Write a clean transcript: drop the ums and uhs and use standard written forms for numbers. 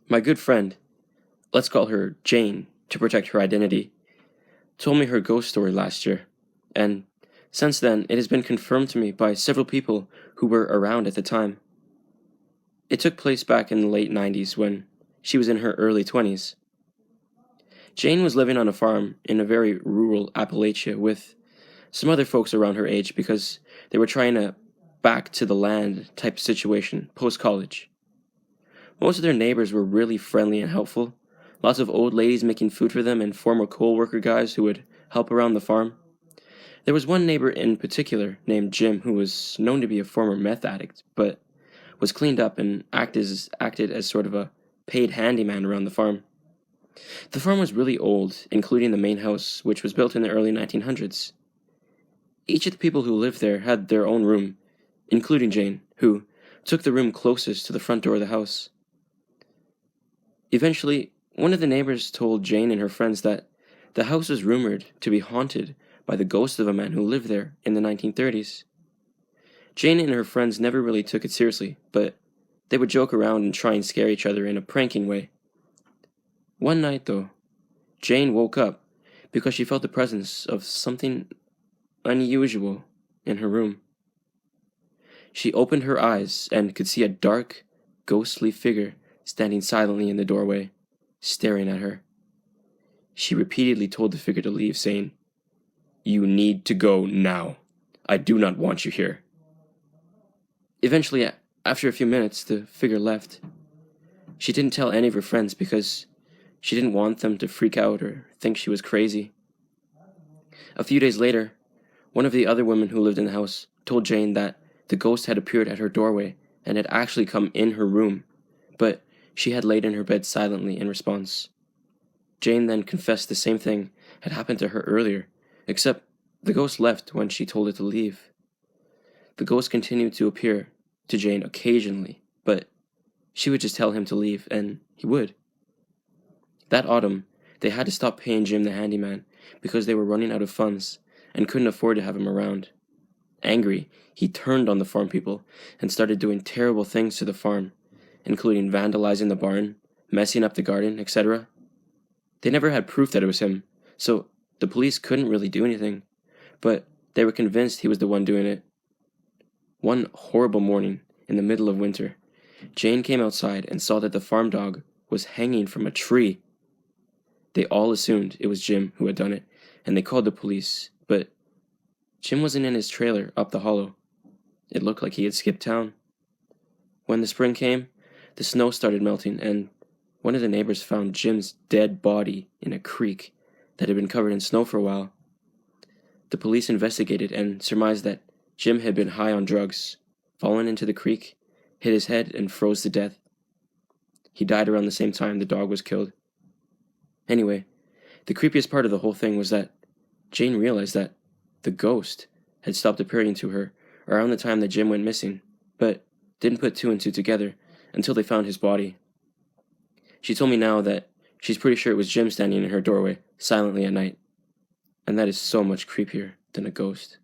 My good friend, let's call her Jane to protect her identity, told me her ghost story last year, and since then it has been confirmed to me by several people who were around at the time. It took place back in the late 90s when she was in her early 20s. Jane was living on a farm in a very rural Appalachia with some other folks around her age because they were trying a back to the land type situation post college. Most of their neighbors were really friendly and helpful. Lots of old ladies making food for them and former coal worker guys who would help around the farm. There was one neighbor in particular named Jim who was known to be a former meth addict, but was cleaned up and acted as sort of a paid handyman around the farm. The farm was really old, including the main house, which was built in the early 1900s. Each of the people who lived there had their own room, including Jane, who took the room closest to the front door of the house. Eventually, one of the neighbors told Jane and her friends that the house was rumored to be haunted by the ghost of a man who lived there in the 1930s. Jane and her friends never really took it seriously, but they would joke around and try and scare each other in a pranking way. One night, though, Jane woke up because she felt the presence of something unusual in her room. She opened her eyes and could see a dark, ghostly figure standing silently in the doorway, staring at her. She repeatedly told the figure to leave, saying, "You need to go now. I do not want you here." Eventually, after a few minutes, the figure left. She didn't tell any of her friends because she didn't want them to freak out or think she was crazy. A few days later, one of the other women who lived in the house told Jane that the ghost had appeared at her doorway and had actually come in her room, but she had laid in her bed silently in response. Jane then confessed the same thing had happened to her earlier, except the ghost left when she told it to leave. The ghost continued to appear to Jane occasionally, but she would just tell him to leave, and he would. That autumn, they had to stop paying Jim the handyman because they were running out of funds and couldn't afford to have him around. Angry, he turned on the farm people and started doing terrible things to the farm, including vandalizing the barn, messing up the garden, etc. They never had proof that it was him, so the police couldn't really do anything, but they were convinced he was the one doing it. One horrible morning, in the middle of winter, Jane came outside and saw that the farm dog was hanging from a tree. They all assumed it was Jim who had done it, and they called the police, but Jim wasn't in his trailer up the hollow. It looked like he had skipped town. When the spring came, the snow started melting, and one of the neighbors found Jim's dead body in a creek that had been covered in snow for a while. The police investigated and surmised that Jim had been high on drugs, fallen into the creek, hit his head, and froze to death. He died around the same time the dog was killed. Anyway, the creepiest part of the whole thing was that Jane realized that the ghost had stopped appearing to her around the time that Jim went missing, but didn't put two and two together until they found his body. She told me now that she's pretty sure it was Jim standing in her doorway, silently at night. And that is so much creepier than a ghost.